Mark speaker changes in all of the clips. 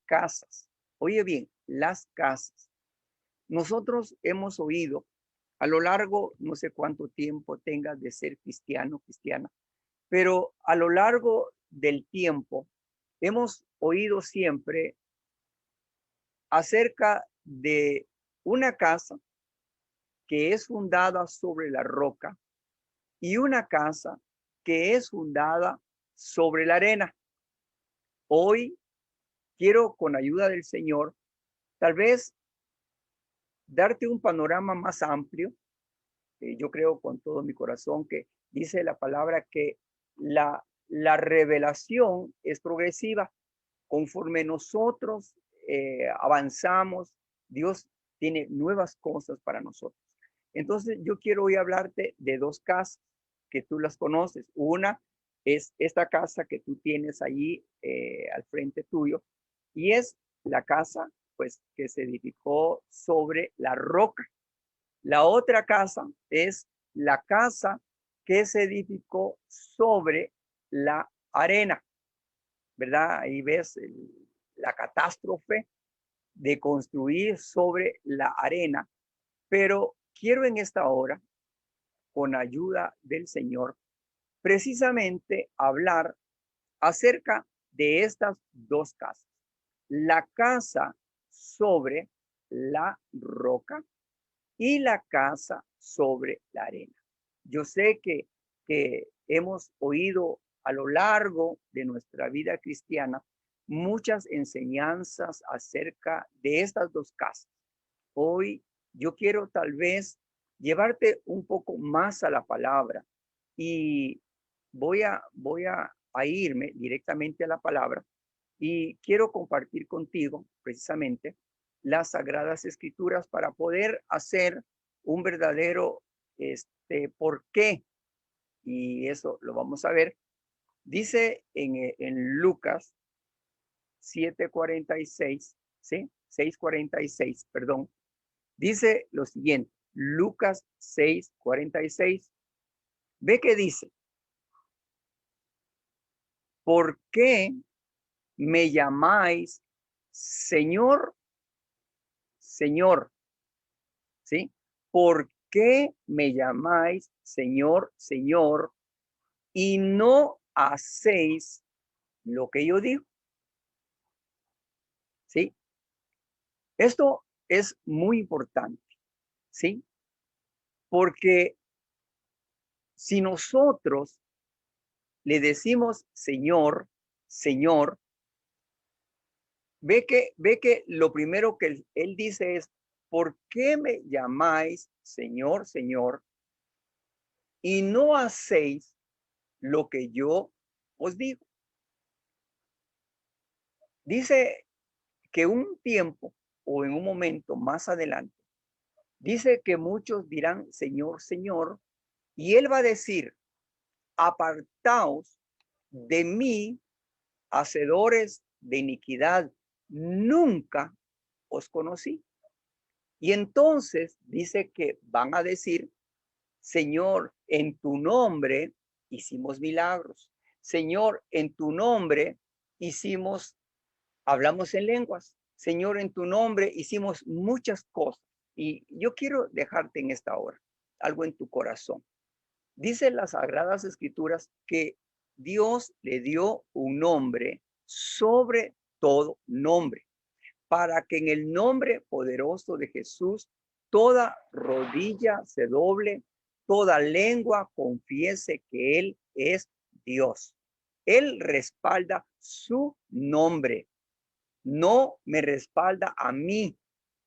Speaker 1: casas. Oye bien, las casas. Nosotros hemos oído a lo largo, no sé cuánto tiempo tengas de ser cristiano, cristiana, pero a lo largo del tiempo hemos oído siempre acerca de una casa que es fundada sobre la roca y una casa que es fundada sobre la arena. Hoy quiero, con ayuda del Señor, tal vez darte un panorama más amplio. Yo creo con todo mi corazón que dice la palabra que la revelación es progresiva. Conforme nosotros avanzamos, Dios tiene nuevas cosas para nosotros. Entonces, yo quiero hoy hablarte de dos casas que tú las conoces. Una es esta casa que tú tienes allí al frente tuyo y es la casa pues que se edificó sobre la roca. La otra casa es la casa que se edificó sobre la arena, ¿verdad? Ahí ves la catástrofe de construir sobre la arena, pero quiero en esta hora, con ayuda del Señor, precisamente hablar acerca de estas dos casas. La casa sobre la roca y la casa sobre la arena. Yo sé que hemos oído a lo largo de nuestra vida cristiana muchas enseñanzas acerca de estas dos casas. Hoy yo quiero tal vez llevarte un poco más a la palabra y voy a irme directamente a la palabra y quiero compartir contigo precisamente las Sagradas Escrituras para poder hacer un verdadero por qué. Y eso lo vamos a ver. Dice en Lucas 7:46, ¿sí? 6:46, perdón. Dice lo siguiente, Lucas 6:46. Ve que dice, ¿por qué me llamáis Señor, Señor? ¿Sí? ¿Por qué me llamáis Señor, Señor y no hacéis lo que yo digo? ¿Sí? Esto es muy importante, ¿sí? Porque si nosotros le decimos Señor, Señor, ve que lo primero que él dice es, ¿por qué me llamáis Señor, Señor y no hacéis lo que yo os digo? Dice que un tiempo o en un momento más adelante, dice que muchos dirán, Señor, Señor, y él va a decir, apartaos de mí, hacedores de iniquidad, nunca os conocí. Y entonces dice que van a decir, Señor, en tu nombre hicimos milagros. Señor, en tu nombre hicimos, hablamos en lenguas. Señor, en tu nombre hicimos muchas cosas. Y yo quiero dejarte en esta hora algo en tu corazón. Dice las Sagradas Escrituras que Dios le dio un nombre sobre todo nombre, para que en el nombre poderoso de Jesús toda rodilla se doble, toda lengua confiese que Él es Dios. Él respalda su nombre, no me respalda a mí,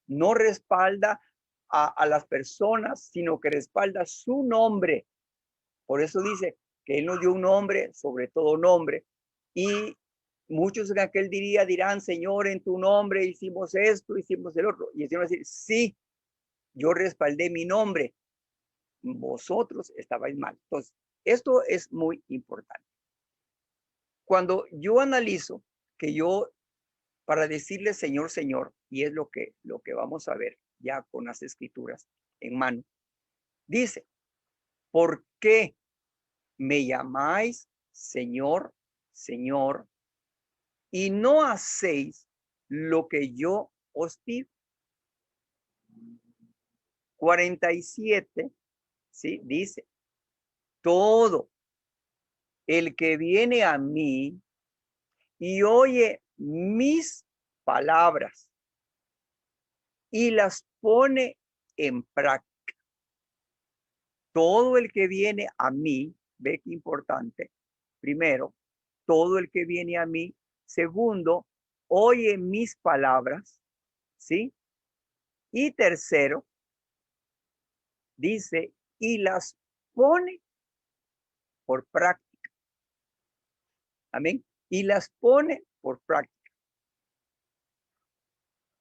Speaker 1: no respalda a las personas, sino que respalda su nombre. Por eso dice que Él nos dio un nombre sobre todo nombre. Y muchos en aquel día dirán, Señor, en tu nombre hicimos esto, hicimos el otro. Y el Señor va a decir, sí, yo respaldé mi nombre. Vosotros estabais mal. Entonces, esto es muy importante. Cuando yo analizo que yo, para decirle Señor, Señor, y es lo que vamos a ver ya con las escrituras en mano, dice, ¿por qué me llamáis Señor, Señor, y no hacéis lo que yo os pido. 47, ¿sí? Dice, todo el que viene a mí y oye mis palabras y las pone en práctica. Todo el que viene a mí, ve qué importante. Primero, todo el que viene a mí. Segundo, oye mis palabras, ¿sí? Y tercero, dice, y las pone por práctica. Amén. Y las pone por práctica.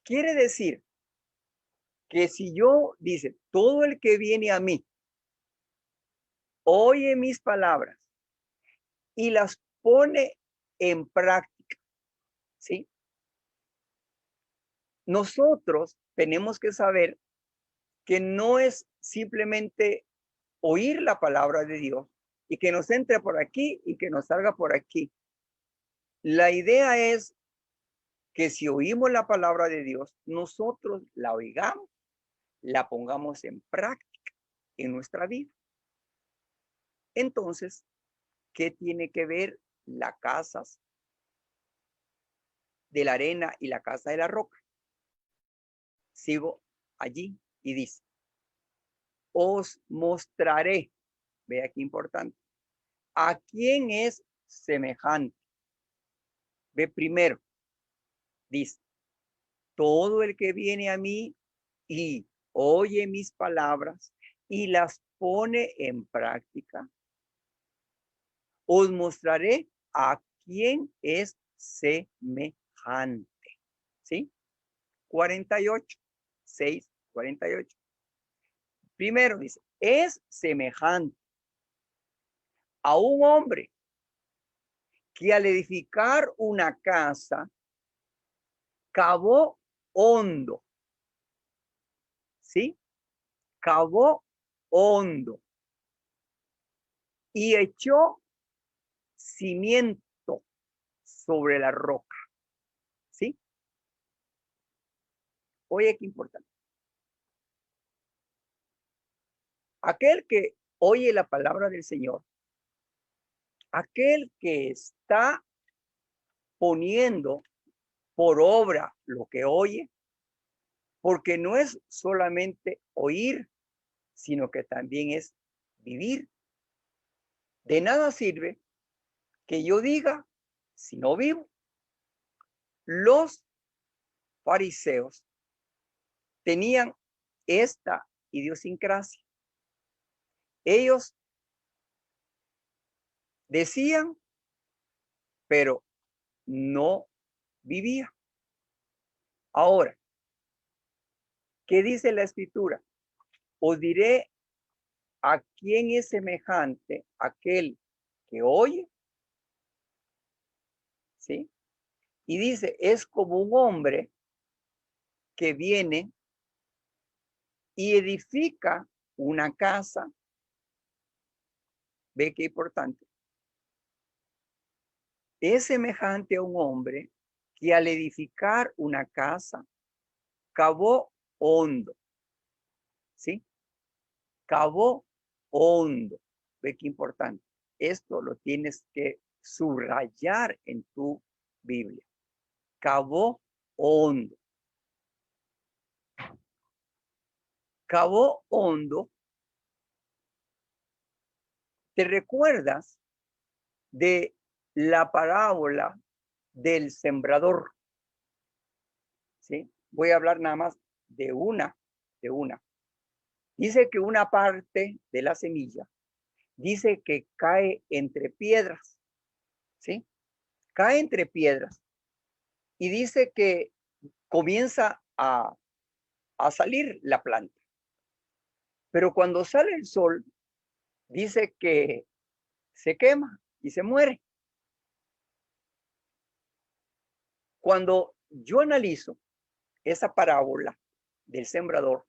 Speaker 1: Quiere decir que si yo, dice, todo el que viene a mí, oye mis palabras y las pone en práctica, ¿sí? Nosotros tenemos que saber que no es simplemente oír la palabra de Dios y que nos entre por aquí y que nos salga por aquí. La idea es que si oímos la palabra de Dios, nosotros la oigamos, la pongamos en práctica en nuestra vida. Entonces, ¿qué tiene que ver las casas de la arena y la casa de la roca? Sigo allí y dice, os mostraré, vea qué importante, a quién es semejante. Ve primero, dice, todo el que viene a mí y oye mis palabras y las pone en práctica, os mostraré a quién es semejante. ¿Sí? 48, 6, 48. Primero dice, es semejante a un hombre que al edificar una casa cavó hondo. ¿Sí? Cavó hondo y echó cimiento sobre la roca. ¿Sí? Oye, qué importante. Aquel que oye la palabra del Señor, aquel que está poniendo por obra lo que oye, porque no es solamente oír, sino que también es vivir. De nada sirve que yo diga si no vivo. Los fariseos tenían esta idiosincrasia. Ellos decían, pero no vivían. Ahora, ¿qué dice la escritura? Os diré a quién es semejante aquel que oye, ¿sí? Y dice, es como un hombre que viene y edifica una casa. Ve qué importante. Es semejante a un hombre que al edificar una casa cavó hondo, ¿sí? Cavó hondo. Ve qué importante. Esto lo tienes que subrayar en tu Biblia. Cavó hondo. Cavó hondo. ¿Te recuerdas de la parábola del sembrador? ¿Sí? Voy a hablar nada más de una. Dice que una parte de la semilla, dice que cae entre piedras, ¿sí? Cae entre piedras. Y dice que comienza a salir la planta. Pero cuando sale el sol, dice que se quema y se muere. Cuando yo analizo esa parábola del sembrador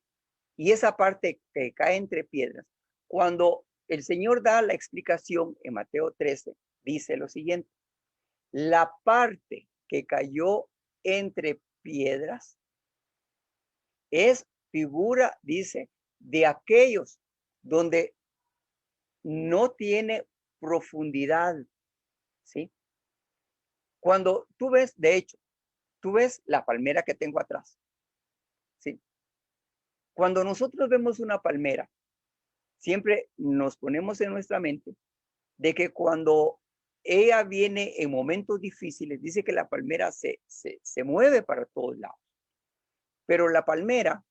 Speaker 1: y esa parte que cae entre piedras, cuando el Señor da la explicación en Mateo 13, dice lo siguiente: la parte que cayó entre piedras. Es figura, dice, de aquellos donde no tiene profundidad, ¿sí? Cuando tú ves, de hecho, tú ves la palmera que tengo atrás, ¿sí? Cuando nosotros vemos una palmera, siempre nos ponemos en nuestra mente de que cuando ella viene en momentos difíciles, dice que la palmera se mueve para todos lados, pero la palmera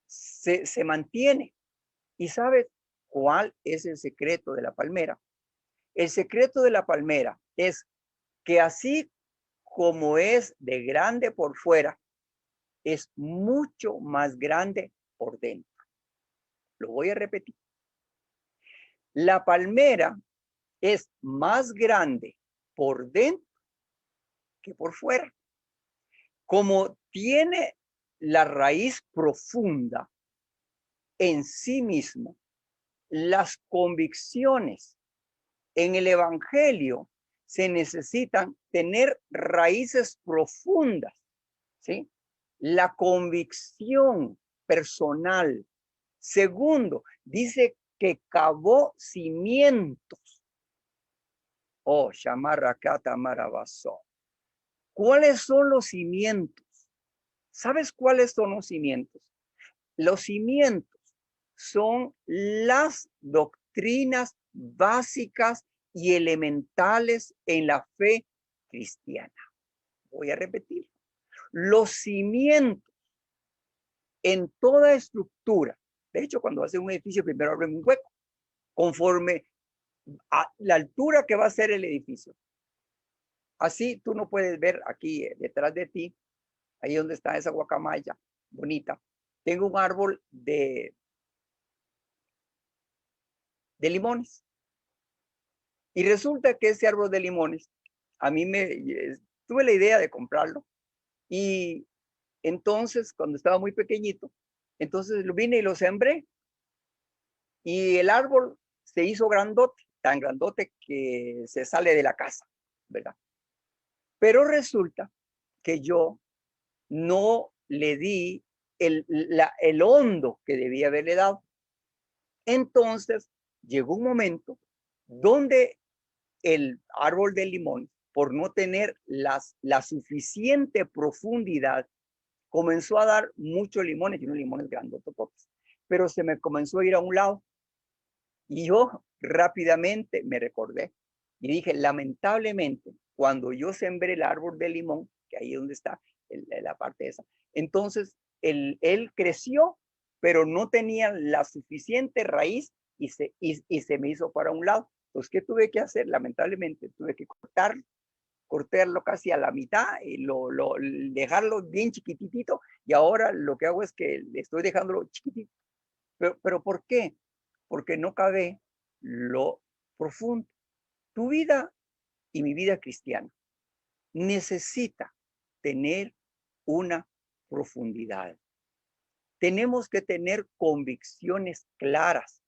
Speaker 1: se mantiene. ¿Y sabes cuál es el secreto de la palmera? El secreto de la palmera es que así como es de grande por fuera, es mucho más grande por dentro. Lo voy a repetir. La palmera es más grande por dentro que por fuera. Como tiene la raíz profunda en sí mismo, las convicciones en el evangelio se necesitan tener raíces profundas, ¿sí? La convicción personal. Segundo, dice que cavó cimientos. Oh, Shamarrakata Marabaso. ¿Cuáles son los cimientos? ¿Sabes cuáles son los cimientos? Los cimientos son las doctrinas básicas y elementales en la fe cristiana. Voy a repetir. Los cimientos en toda estructura. De hecho, cuando hace un edificio, primero abren un hueco, conforme a la altura que va a ser el edificio. Así tú no puedes ver aquí detrás de ti, ahí donde está esa guacamaya bonita. Tengo un árbol de limones. Y resulta que ese árbol de limones, a mí tuve la idea de comprarlo. Y entonces, cuando estaba muy pequeñito, entonces lo vine y lo sembré. Y el árbol se hizo grandote, tan grandote que se sale de la casa, ¿verdad? Pero resulta que yo no le di el hondo que debía haberle dado. Entonces, llegó un momento donde el árbol de limón, por no tener la suficiente profundidad, comenzó a dar muchos limones, y unos limones grandotes, pero se me comenzó a ir a un lado. Y yo rápidamente me recordé y dije, lamentablemente, cuando yo sembré el árbol de limón, que ahí es donde está la parte esa, entonces él creció, pero no tenía la suficiente raíz y se me hizo para un lado. Entonces, ¿qué tuve que hacer? Lamentablemente, tuve que cortarlo casi a la mitad y dejarlo bien chiquitito. Y ahora lo que hago es que le estoy dejándolo chiquitito. Pero ¿por qué? Porque no cabe lo profundo. Tu vida y mi vida cristiana necesita tener una profundidad. Tenemos que tener convicciones claras.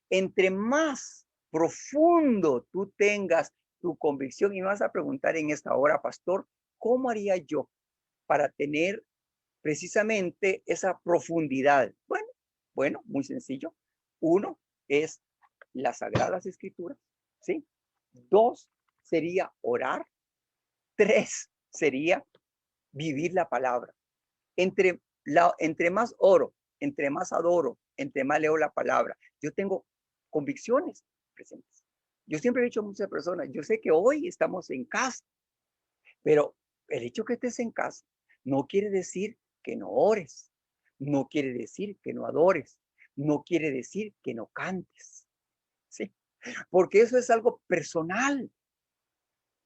Speaker 1: Entre más profundo tú tengas tu convicción, y me vas a preguntar en esta hora, pastor, ¿cómo haría yo para tener precisamente esa profundidad? Bueno, muy sencillo. Uno es las Sagradas Escrituras, ¿sí? Dos sería orar. Tres sería vivir la palabra. Entre más oro, entre más adoro, entre más leo la palabra, yo tengo convicciones presentes. Yo siempre he dicho a muchas personas, yo sé que hoy estamos en casa, pero el hecho que estés en casa no quiere decir que no ores, no quiere decir que no adores, no quiere decir que no cantes, ¿sí? Porque eso es algo personal.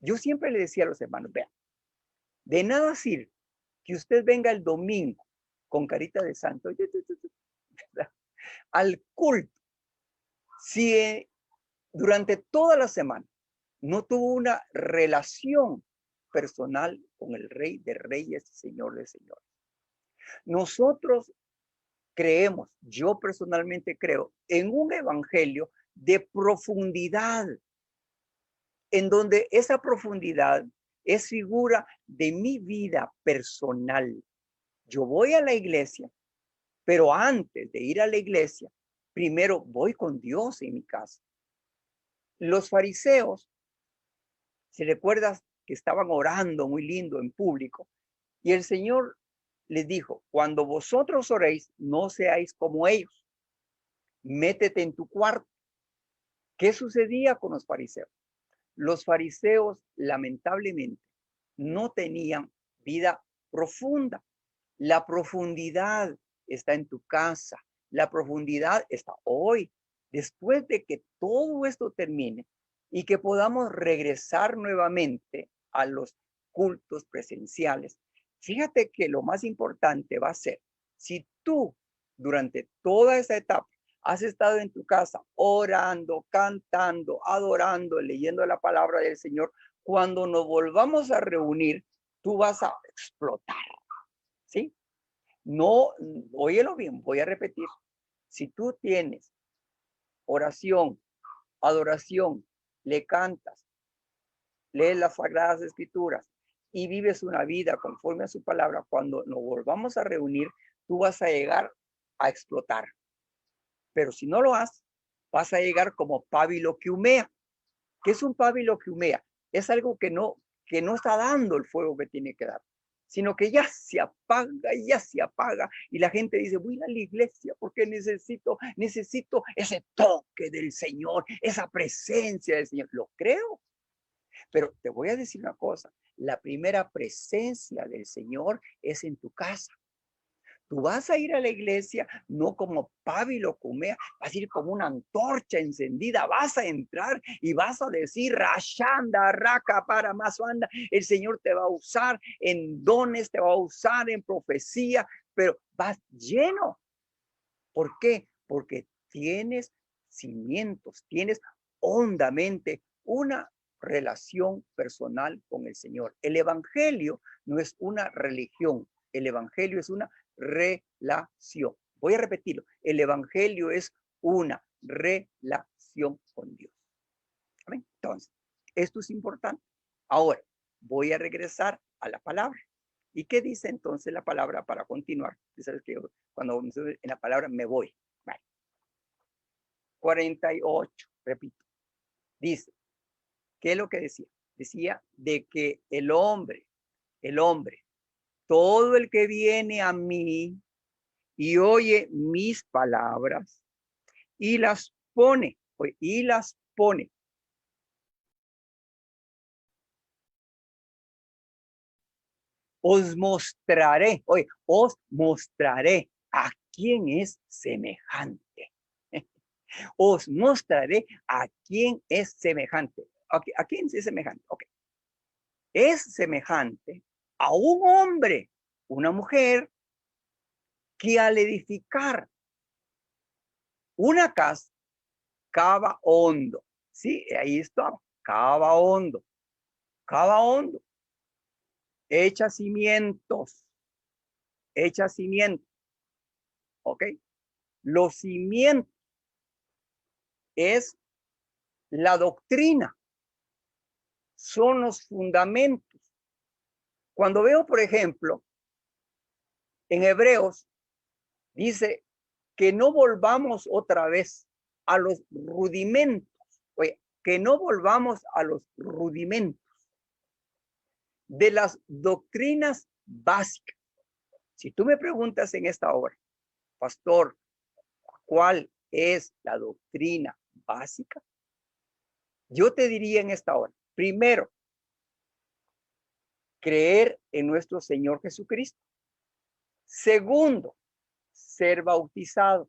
Speaker 1: Yo siempre le decía a los hermanos, vean, de nada sirve que usted venga el domingo con carita de santo al culto si durante toda la semana no tuvo una relación personal con el Rey de Reyes y Señor de Señores. Nosotros creemos, yo personalmente creo, en un evangelio de profundidad, en donde esa profundidad es figura de mi vida personal. Yo voy a la iglesia, pero antes de ir a la iglesia, primero voy con Dios en mi casa. Los fariseos, si recuerdas que estaban orando muy lindo en público, y el Señor les dijo, cuando vosotros oréis, no seáis como ellos. Métete en tu cuarto. ¿Qué sucedía con los fariseos? Los fariseos, lamentablemente, no tenían vida profunda. La profundidad está en tu casa. La profundidad está hoy. Después de que todo esto termine y que podamos regresar nuevamente a los cultos presenciales, fíjate que lo más importante va a ser, si tú durante toda esa etapa has estado en tu casa orando, cantando, adorando, leyendo la palabra del Señor, cuando nos volvamos a reunir, tú vas a explotar, ¿sí? No, óyelo bien, voy a repetir. Si tú tienes oración, adoración, le cantas, lees las Sagradas Escrituras y vives una vida conforme a su palabra, cuando nos volvamos a reunir, tú vas a llegar a explotar. Pero si no lo haces, vas a llegar como pábilo que humea. ¿Qué es un pábilo que humea? Es algo que no está dando el fuego que tiene que dar, sino que ya se apaga y la gente dice, voy a la iglesia porque necesito ese toque del Señor, esa presencia del Señor. Lo creo, pero te voy a decir una cosa, la primera presencia del Señor es en tu casa. Tú vas a ir a la iglesia no como pábilo cumea, vas a ir como una antorcha encendida, vas a entrar y vas a decir, Rashanda, Raka, para más banda, el Señor te va a usar en dones, te va a usar en profecía, pero vas lleno. ¿Por qué? Porque tienes cimientos, tienes hondamente una relación personal con el Señor. El evangelio no es una religión, el evangelio es una relación. Voy a repetirlo, el evangelio es una relación con Dios. ¿Amén? Entonces, esto es importante. Ahora, voy a regresar a la palabra. ¿Y qué dice entonces la palabra para continuar? ¿Sabes que cuando en la palabra me voy? Vale. 48, repito. Dice, ¿qué es lo que decía? Decía de que el hombre, todo el que viene a mí y oye mis palabras y las pone, os mostraré a quién es semejante. Os mostraré a quién es semejante. Okay, ¿a quién es semejante? Okay. Es semejante a un hombre, una mujer, que al edificar una casa, cava hondo. Sí, ahí estaba, cava hondo, echa cimientos, ¿ok? Los cimientos es la doctrina, son los fundamentos. Cuando veo, por ejemplo, en Hebreos, dice que no volvamos otra vez a los rudimentos, oye, que no volvamos a los rudimentos de las doctrinas básicas. Si tú me preguntas en esta hora, pastor, ¿cuál es la doctrina básica? Yo te diría en esta hora, primero, creer en nuestro Señor Jesucristo. Segundo, ser bautizado.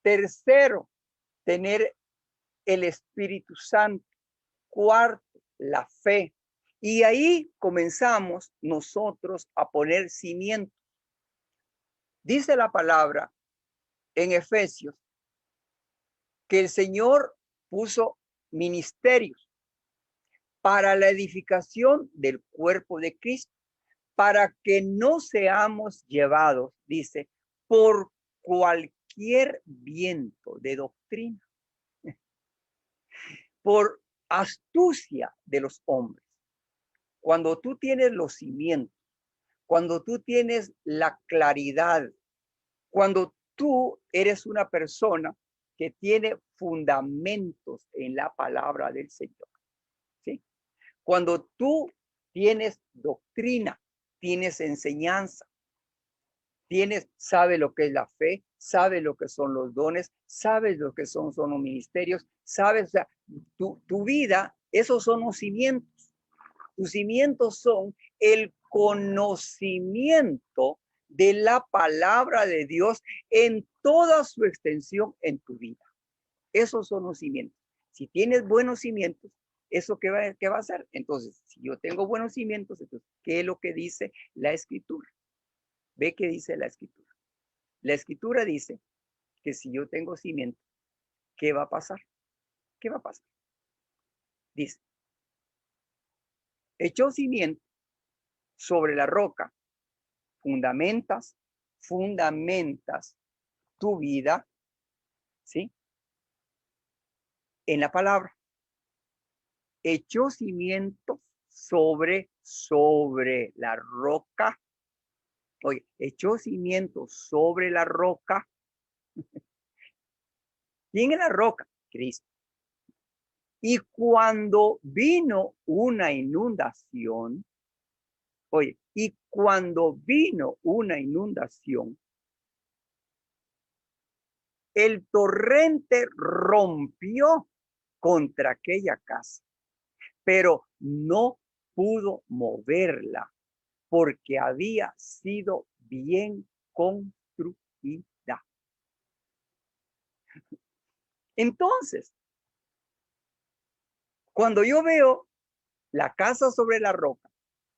Speaker 1: Tercero, tener el Espíritu Santo. Cuarto, la fe. Y ahí comenzamos nosotros a poner cimientos. Dice la palabra en Efesios que el Señor puso ministerios para la edificación del cuerpo de Cristo, para que no seamos llevados, dice, por cualquier viento de doctrina, por astucia de los hombres, Cuando tú tienes los cimientos, cuando tú tienes la claridad, cuando tú eres una persona que tiene fundamentos en la palabra del Señor, ¿sí? Cuando tú tienes doctrina, tienes enseñanza, sabe lo que es la fe, sabe lo que son los dones, sabes lo que son los ministerios, sabes, o sea, tu vida, esos son los cimientos. Tus cimientos son el conocimiento de la palabra de Dios en toda su extensión en tu vida. Esos son los cimientos. Si tienes buenos cimientos, ¿eso qué va a hacer? Entonces, si yo tengo buenos cimientos, entonces, ¿qué es lo que dice la Escritura? Ve qué dice la Escritura. La Escritura dice que si yo tengo cimientos, ¿qué va a pasar? ¿Qué va a pasar? Dice, echó cimiento sobre la roca, fundamentas tu vida, ¿sí? En la palabra. Echó cimientos sobre la roca. Oye, echó cimientos sobre la roca. ¿Quién es la roca? Cristo. Y cuando vino una inundación, oye, y cuando vino una inundación, el torrente rompió contra aquella casa, pero no pudo moverla porque había sido bien construida. Entonces, cuando yo veo la casa sobre la roca,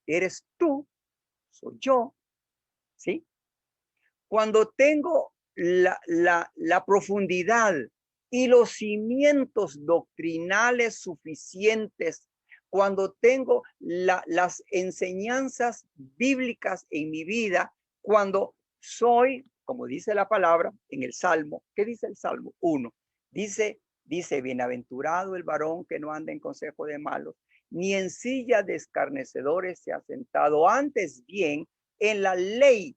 Speaker 1: eres tú, soy yo, ¿sí? Cuando tengo la profundidad y los cimientos doctrinales suficientes, cuando tengo las enseñanzas bíblicas en mi vida, cuando soy, como dice la palabra en el Salmo, ¿qué dice el Salmo 1? Dice, bienaventurado el varón que no anda en consejo de malos, ni en silla de escarnecedores se ha sentado, antes bien en la ley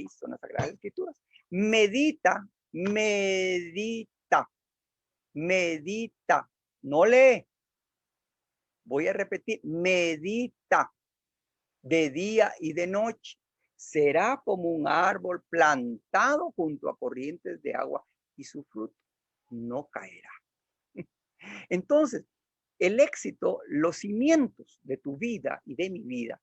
Speaker 1: son las Sagradas Escrituras. Medita, no lee. Voy a repetir, medita de día y de noche. Será como un árbol plantado junto a corrientes de agua y su fruto no caerá. Entonces, el éxito, los cimientos de tu vida y de mi vida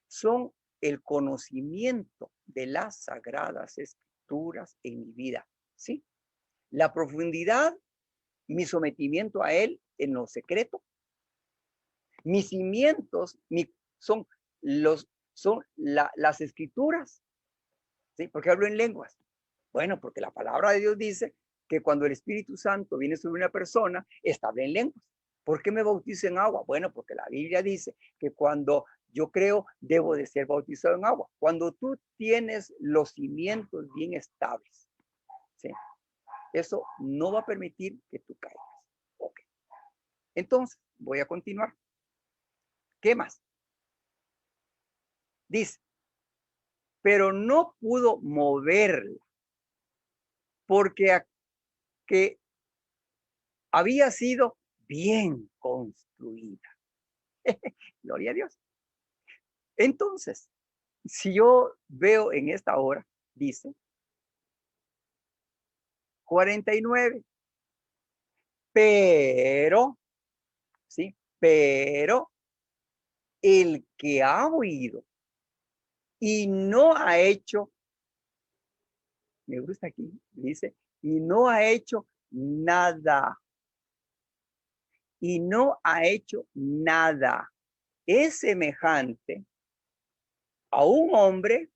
Speaker 1: son el conocimiento de las Sagradas Escrituras en mi vida, ¿sí? La profundidad, mi sometimiento a Él en lo secreto. Mis cimientos son las Escrituras, ¿sí? ¿Por qué hablo en lenguas? Bueno, porque la palabra de Dios dice que cuando el Espíritu Santo viene sobre una persona, habla en lenguas. ¿Por qué me bautizo en agua? Bueno, porque la Biblia dice que cuando yo creo, debo de ser bautizado en agua. Cuando tú tienes los cimientos bien estables, ¿sí? Eso no va a permitir que tú caigas. Okay. Entonces, voy a continuar. ¿Qué más? Dice, pero no pudo moverla porque que había sido bien construida. Gloria a Dios. Entonces, si yo veo en esta hora, dice 49, pero, ¿sí? Pero el que ha oído y no ha hecho, me gusta aquí, dice, y no ha hecho nada, y no ha hecho nada, es semejante a un hombre,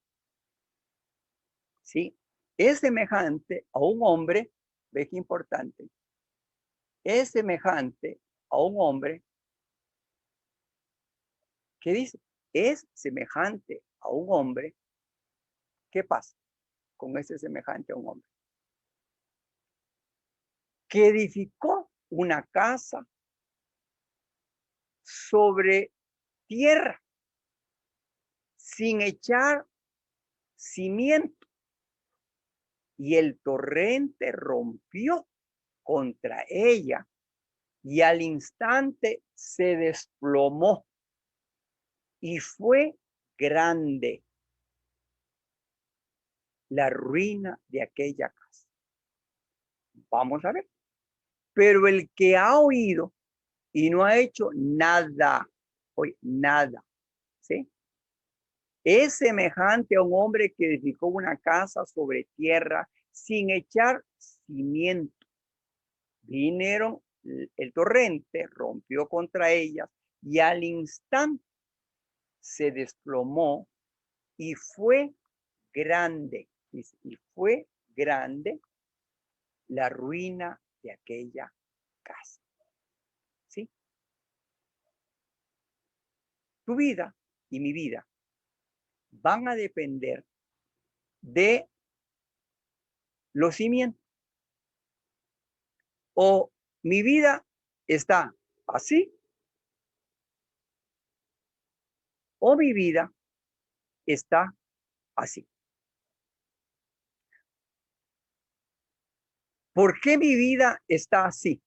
Speaker 1: ¿sí? Es semejante a un hombre, ve qué importante, es semejante a un hombre, ¿qué dice? Es semejante a un hombre, ¿qué pasa con ese semejante a un hombre? Que edificó una casa sobre tierra, sin echar cimiento, y el torrente rompió contra ella, y al instante se desplomó, y fue grande la ruina de aquella casa. Vamos a ver. Pero el que ha oído y no ha hecho nada, oye, nada, ¿sí? Es semejante a un hombre que edificó una casa sobre tierra sin echar cimiento. Vinieron el torrente, rompió contra ellas y al instante se desplomó y fue grande, y fue grande la ruina de aquella casa. ¿Sí? Tu vida y mi vida van a depender de los cimientos. O mi vida está así, o mi vida está así. ¿Por qué mi vida está así?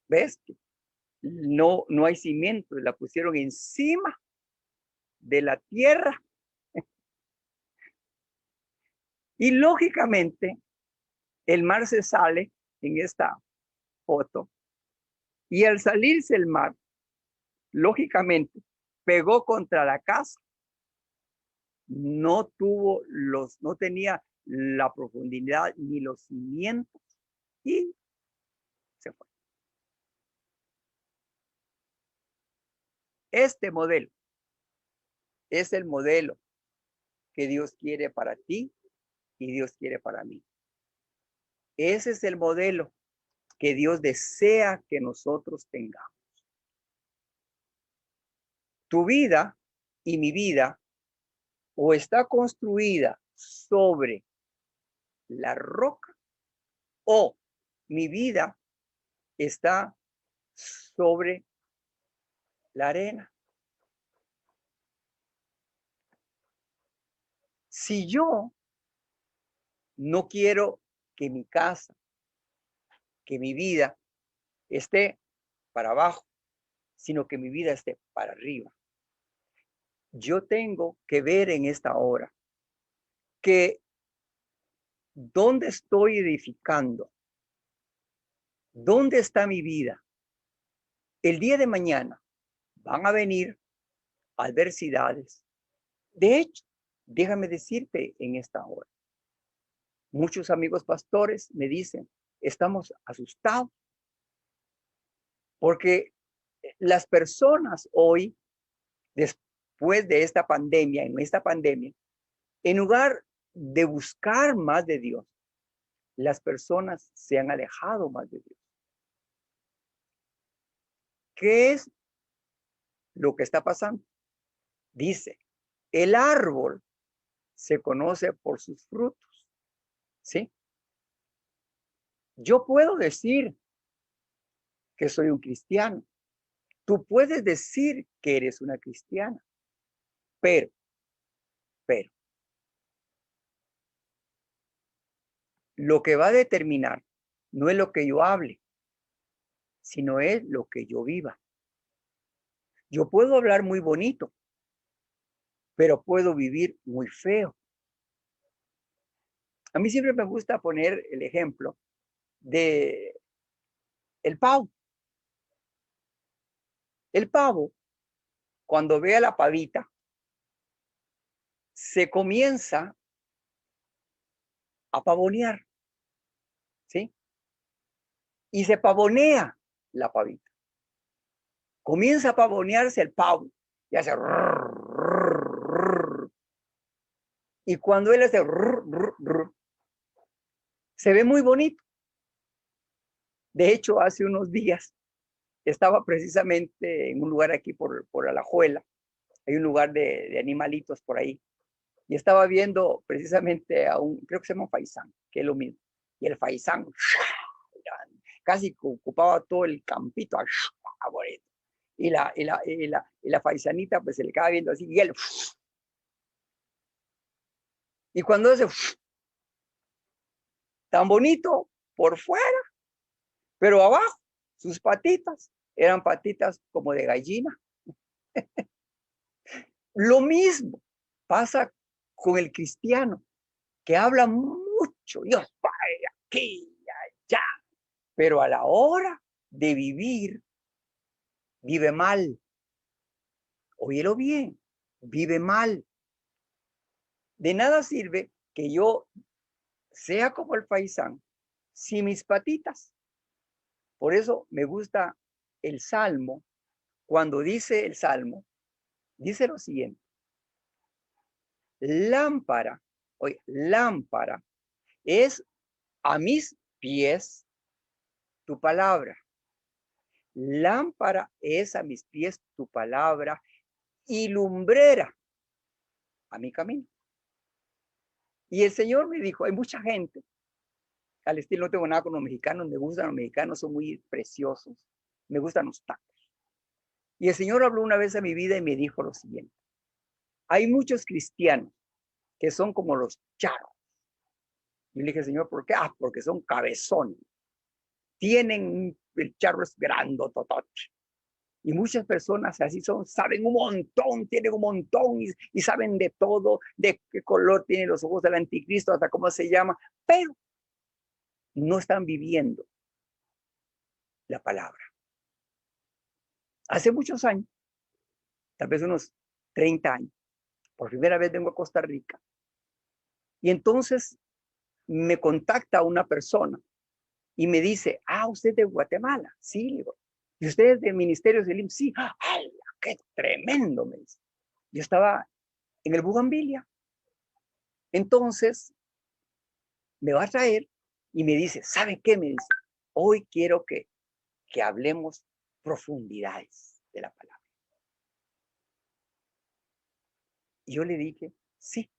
Speaker 1: ¿Ves? No hay cimientos, la pusieron encima de la tierra. Y lógicamente, el mar se sale en esta foto. Y al salirse el mar, lógicamente, pegó contra la casa. No tenía la profundidad ni los cimientos y se fue. Este modelo es el modelo que Dios quiere para ti y Dios quiere para mí. Ese es el modelo que Dios desea que nosotros tengamos. Tu vida y mi vida o está construida sobre la roca o mi vida está sobre la arena. Si yo no quiero que mi casa, que mi vida esté para abajo, sino que mi vida esté para arriba, yo tengo que ver en esta hora que dónde estoy edificando, dónde está mi vida. El día de mañana van a venir adversidades. De hecho, déjame decirte en esta hora, muchos amigos pastores me dicen, estamos asustados porque las personas hoy, después de esta pandemia, en lugar de buscar más de Dios, las personas se han alejado más de Dios. ¿Qué es lo que está pasando? Dice, el árbol se conoce por sus frutos, ¿sí? Yo puedo decir que soy un cristiano. Tú puedes decir que eres una cristiana, pero, lo que va a determinar no es lo que yo hable, sino es lo que yo viva. Yo puedo hablar muy bonito, pero puedo vivir muy feo. A mí siempre me gusta poner el ejemplo de el pavo. El pavo, cuando ve a la pavita, se comienza a pavonear, ¿sí? Y se pavonea la pavita. Comienza a pavonearse el pavo y hace y cuando él hace se ve muy bonito. De hecho, hace unos días estaba precisamente en un lugar aquí por Alajuela. Hay un lugar de animalitos por ahí. Y estaba viendo precisamente a creo que se llama faisán, que es lo mismo. Y el faisán casi ocupaba todo el campito. y la paisanita pues se le queda viendo así y él. Y cuando ese tan bonito por fuera, pero abajo sus patitas eran patitas como de gallina. Lo mismo pasa con el cristiano, que habla mucho, Dios Padre, aquí y allá, pero a la hora de vivir, vive mal. Óyelo bien, vive mal. De nada sirve que yo sea como el paisán sin mis patitas. Por eso me gusta el Salmo. Cuando dice el Salmo, dice lo siguiente: lámpara, oye, lámpara es a mis pies tu palabra. Lámpara es a mis pies tu palabra y lumbrera a mi camino. Y el Señor me dijo, hay mucha gente, al estilo no tengo nada con los mexicanos, me gustan los mexicanos, son muy preciosos, me gustan los tacos. Y el Señor habló una vez a mi vida y me dijo lo siguiente: hay muchos cristianos que son como los charros. Y le dije, Señor, ¿por qué? Porque son cabezones. El charro es grandototoche. Y muchas personas así son, saben un montón, tienen un montón y saben de todo, de qué color tienen los ojos del anticristo, hasta cómo se llama, pero no están viviendo la palabra. Hace muchos años, tal vez unos 30 años, por primera vez vengo a Costa Rica y entonces me contacta una persona y me dice, usted es de Guatemala. Sí, le digo. ¿Y usted es del Ministerio del IMSS? Sí. ¡Ay, qué tremendo! Me dice. Yo estaba en el Bugambilia. Entonces me va a traer y me dice, ¿sabe qué? Me dice, hoy quiero que hablemos profundidades de la palabra. Y yo le dije, sí,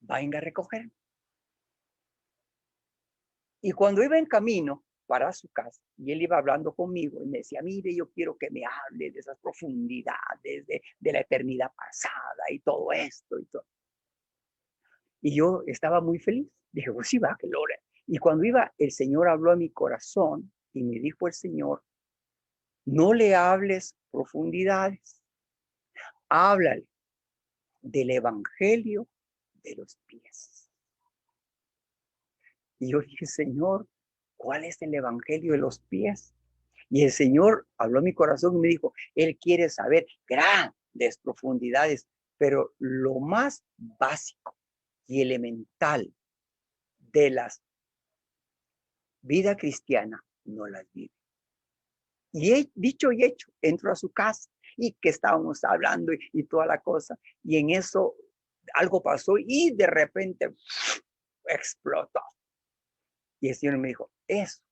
Speaker 1: venga a recoger. Y cuando iba en camino para su casa, y él iba hablando conmigo, y me decía, mire, yo quiero que me hable de esas profundidades de la eternidad pasada y todo esto y todo. Y yo estaba muy feliz. Dije, pues sí, va, que lo. Y cuando iba, el Señor habló a mi corazón y me dijo el Señor, no le hables profundidades, háblale del evangelio de los pies. Y yo dije, Señor, ¿cuál es el evangelio de los pies? Y el Señor habló a mi corazón y me dijo, Él quiere saber grandes profundidades, pero lo más básico y elemental de la vida cristiana no las vive. Y he dicho y hecho, entro a su casa y que estábamos hablando y toda la cosa. Y en eso algo pasó y de repente explotó. Y el Señor me dijo, eso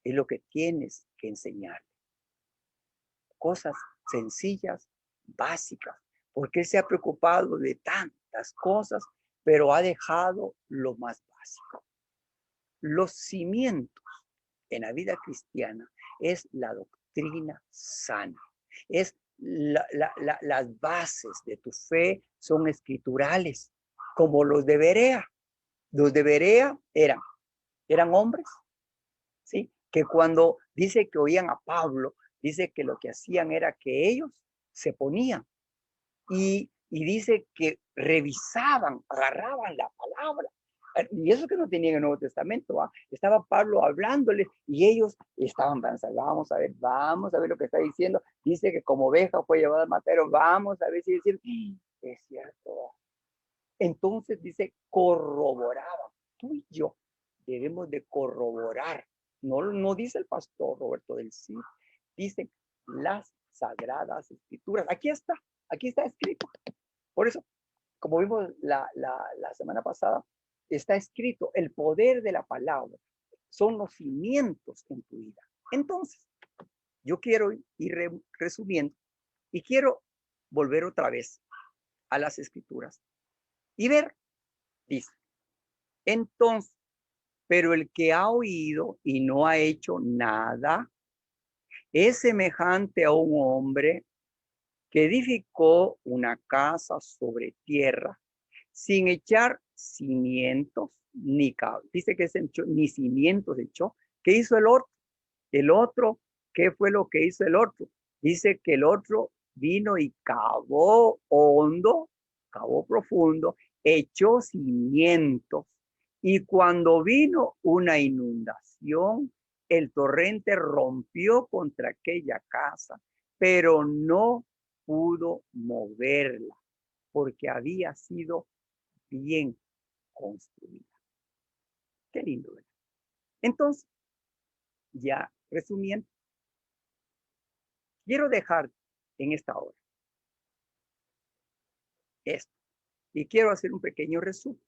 Speaker 1: es lo que tienes que enseñar. Cosas sencillas, básicas, porque Él se ha preocupado de tantas cosas, pero ha dejado lo más básico. Los cimientos en la vida cristiana es la doctrina sana, es las bases de tu fe son escriturales, como los de Berea. Los de Berea eran hombres, ¿sí? Que cuando dice que oían a Pablo, dice que lo que hacían era que ellos se ponían y dice que revisaban, agarraban la palabra. Y eso que no tenían el Nuevo Testamento, estaba Pablo hablándoles y ellos estaban pensando, vamos a ver lo que está diciendo. Dice que como oveja fue llevada al matadero, vamos a ver si es cierto. Entonces dice, corroboraban. Tú y yo debemos de corroborar. No dice el pastor Roberto del Cid, dice las sagradas escrituras. Aquí está escrito. Por eso, como vimos la semana pasada, está escrito el poder de la palabra. Son los cimientos en tu vida. Entonces, yo quiero ir resumiendo y quiero volver otra vez a las escrituras y ver, dice, entonces, pero el que ha oído y no ha hecho nada, es semejante a un hombre que edificó una casa sobre tierra sin echar cimientos ni cabo. Dice que ni cimientos echó. ¿Qué hizo el otro? El otro, ¿qué fue lo que hizo el otro? Dice que el otro vino y cavó hondo, cavó profundo, echó cimientos. Y cuando vino una inundación, el torrente rompió contra aquella casa, pero no pudo moverla porque había sido bien construida. Qué lindo, ¿verdad? Entonces, ya resumiendo, quiero dejar en esta hora esto y quiero hacer un pequeño resumen.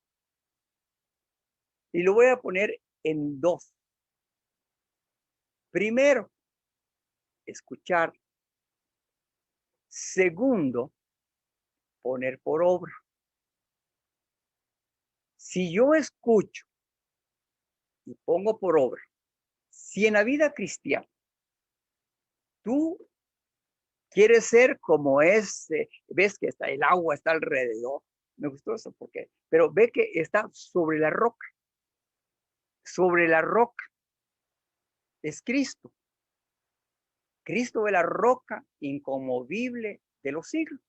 Speaker 1: Y lo voy a poner en dos. Primero, escuchar. Segundo, poner por obra. Si yo escucho y pongo por obra, si en la vida cristiana tú quieres ser como ese, ves que está el agua está alrededor, me gustó eso porque, pero ve que está sobre la roca es Cristo. Cristo es la roca inconmovible de los siglos.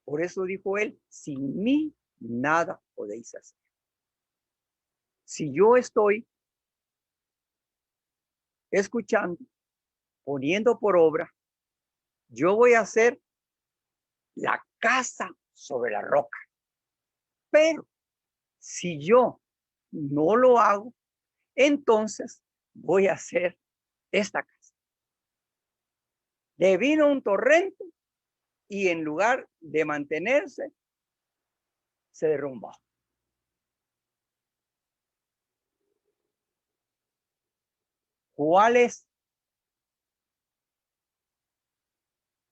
Speaker 1: Por eso dijo él, sin mí nada podéis hacer. Si yo estoy escuchando, poniendo por obra, yo voy a hacer la casa sobre la roca. Pero si yo no lo hago, entonces voy a hacer esta casa. Le vino un torrente y en lugar de mantenerse, se derrumbó. ¿Cuál es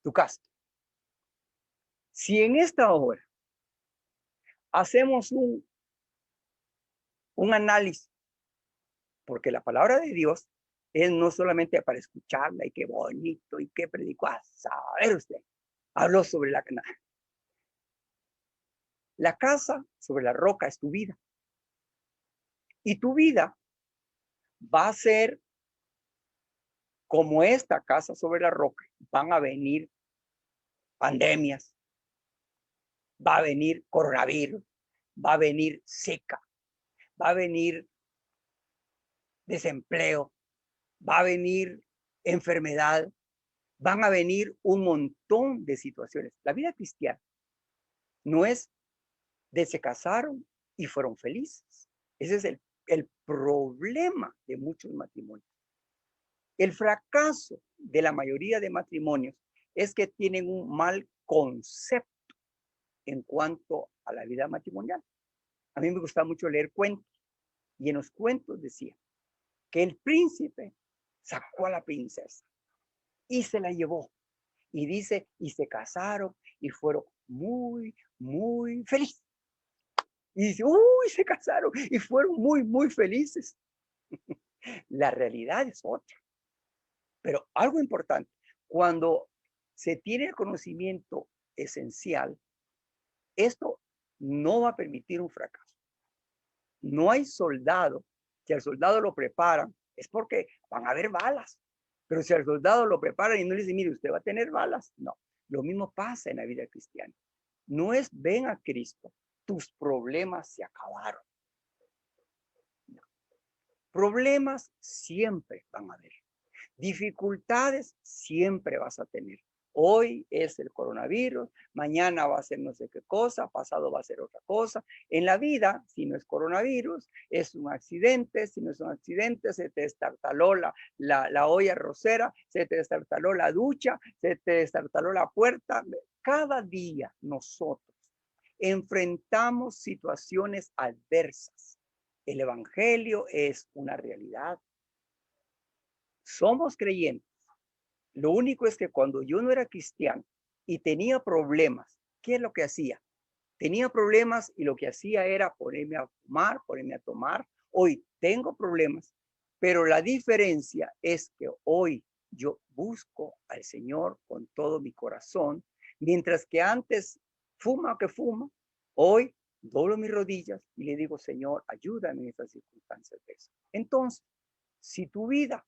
Speaker 1: tu casa? Si en esta hora hacemos un análisis, porque la palabra de Dios es no solamente para escucharla y qué bonito y qué predicó, a saber usted, habló sobre la casa sobre la roca es tu vida. Y tu vida va a ser como esta casa sobre la roca. Van a venir pandemias, va a venir coronavirus, va a venir seca, va a venir desempleo, va a venir enfermedad, van a venir un montón de situaciones. La vida cristiana no es de se casaron y fueron felices. Ese es el problema de muchos matrimonios. El fracaso de la mayoría de matrimonios es que tienen un mal concepto en cuanto a la vida matrimonial. A mí me gusta mucho leer cuentos y en los cuentos decía que el príncipe sacó a la princesa y se la llevó. Y dice, y se casaron y fueron muy, muy felices. Y dice, uy, se casaron y fueron muy, muy felices. La realidad es otra. Pero algo importante, cuando se tiene el conocimiento esencial, esto no va a permitir un fracaso. No hay soldado, si al soldado lo preparan, es porque van a haber balas. Pero si al soldado lo preparan y no le dicen, mire, usted va a tener balas, no. Lo mismo pasa en la vida cristiana. No es ven a Cristo, tus problemas se acabaron. No. Problemas siempre van a haber. Dificultades siempre vas a tener. Hoy es el coronavirus, mañana va a ser no sé qué cosa, pasado va a ser otra cosa. En la vida, si no es coronavirus, es un accidente, si no es un accidente, se te destartaló la olla rosera, se te destartaló la ducha, se te destartaló la puerta. Cada día nosotros enfrentamos situaciones adversas. El evangelio es una realidad. Somos creyentes. Lo único es que cuando yo no era cristiano y tenía problemas, ¿qué es lo que hacía? Tenía problemas y lo que hacía era ponerme a fumar, ponerme a tomar. Hoy tengo problemas, pero la diferencia es que hoy yo busco al Señor con todo mi corazón, mientras que antes fuma que fuma, hoy doblo mis rodillas y le digo, Señor, ayúdame en estas circunstancias. Entonces, si tu vida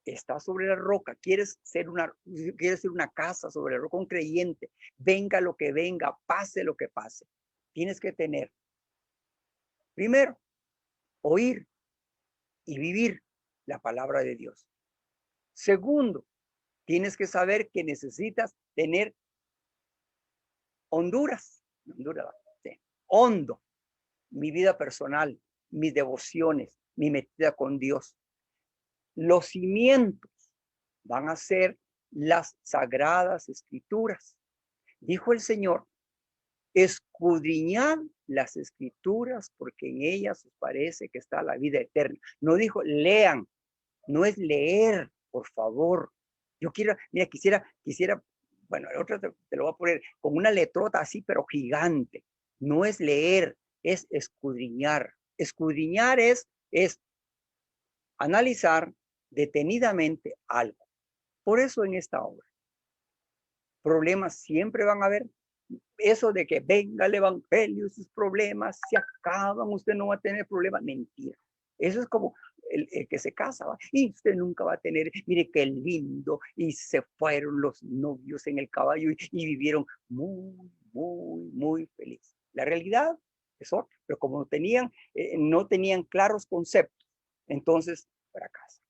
Speaker 1: está sobre la roca, quieres ser una casa sobre la roca, un creyente, venga lo que venga, pase lo que pase, tienes que tener, primero, oír y vivir la palabra de Dios. Segundo, tienes que saber que necesitas tener Honduras, sí, hondo, mi vida personal, mis devociones, mi metida con Dios. Los cimientos van a ser las sagradas escrituras. Dijo el Señor, escudriñad las escrituras porque en ellas os parece que está la vida eterna. No dijo lean, no es leer, por favor. Yo quiero, mira, quisiera, bueno, el otro te lo voy a poner con una letrota así, pero gigante. No es leer, es escudriñar. Escudriñar es analizar detenidamente algo. Por eso en esta obra, problemas siempre van a haber. Eso de que venga el evangelio, sus problemas se acaban, usted no va a tener problemas, mentira. Eso es como el que se casa, ¿va? Y usted nunca va a tener, mire qué lindo, y se fueron los novios en el caballo y vivieron muy felices. La realidad es otra, pero como no tenían claros conceptos, entonces fracasan.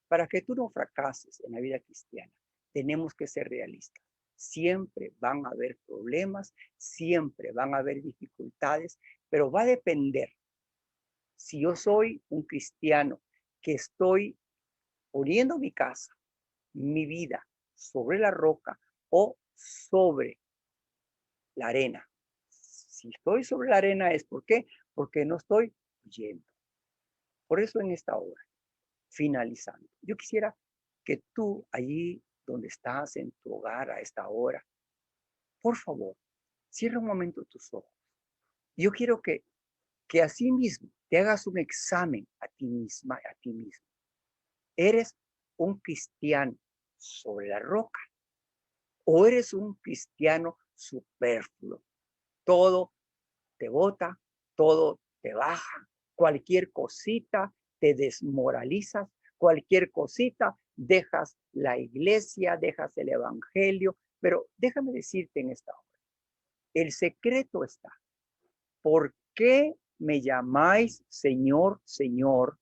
Speaker 1: Para que tú no fracases en la vida cristiana, tenemos que ser realistas. Siempre van a haber problemas, siempre van a haber dificultades, pero va a depender si yo soy un cristiano que estoy poniendo mi casa, mi vida sobre la roca o sobre la arena. Si estoy sobre la arena es ¿por qué? Porque no estoy huyendo. Por eso en esta hora, finalizando, yo quisiera que tú allí donde estás en tu hogar a esta hora, por favor, cierra un momento tus ojos. Yo quiero que así mismo te hagas un examen a ti misma, a ti mismo. ¿Eres un cristiano sobre la roca o eres un cristiano superfluo? Todo te bota, todo te baja, cualquier cosita te desmoralizas, cualquier cosita dejas la iglesia, dejas el evangelio, pero déjame decirte en esta hora, el secreto está, ¿por qué me llamáis Señor, Señor,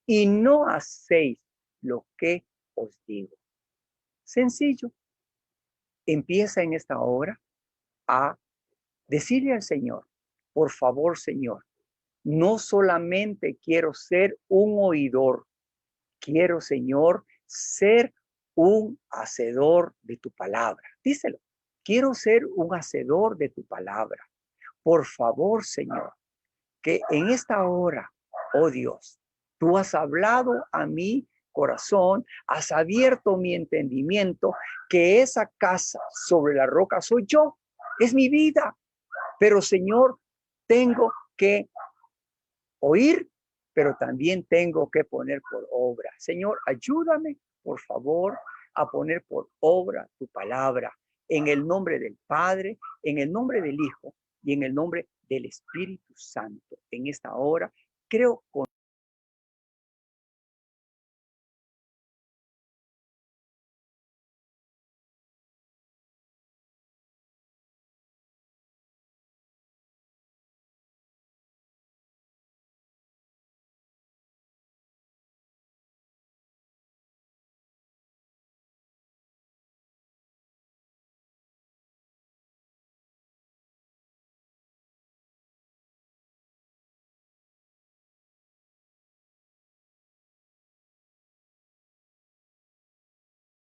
Speaker 1: y no hacéis lo que os digo? Sencillo, empieza en esta hora a decirle al Señor, por favor, Señor, no solamente quiero ser un oidor, quiero, Señor, ser un hacedor de tu palabra. Díselo, quiero ser un hacedor de tu palabra. Por favor, Señor, que en esta hora, oh Dios, tú has hablado a mi corazón, has abierto mi entendimiento, que esa casa sobre la roca soy yo, es mi vida. Pero, Señor, tengo que oír, pero también tengo que poner por obra. Señor, ayúdame, por favor, a poner por obra tu palabra en el nombre del Padre, en el nombre del Hijo y en el nombre del Espíritu Santo. En esta hora, creo con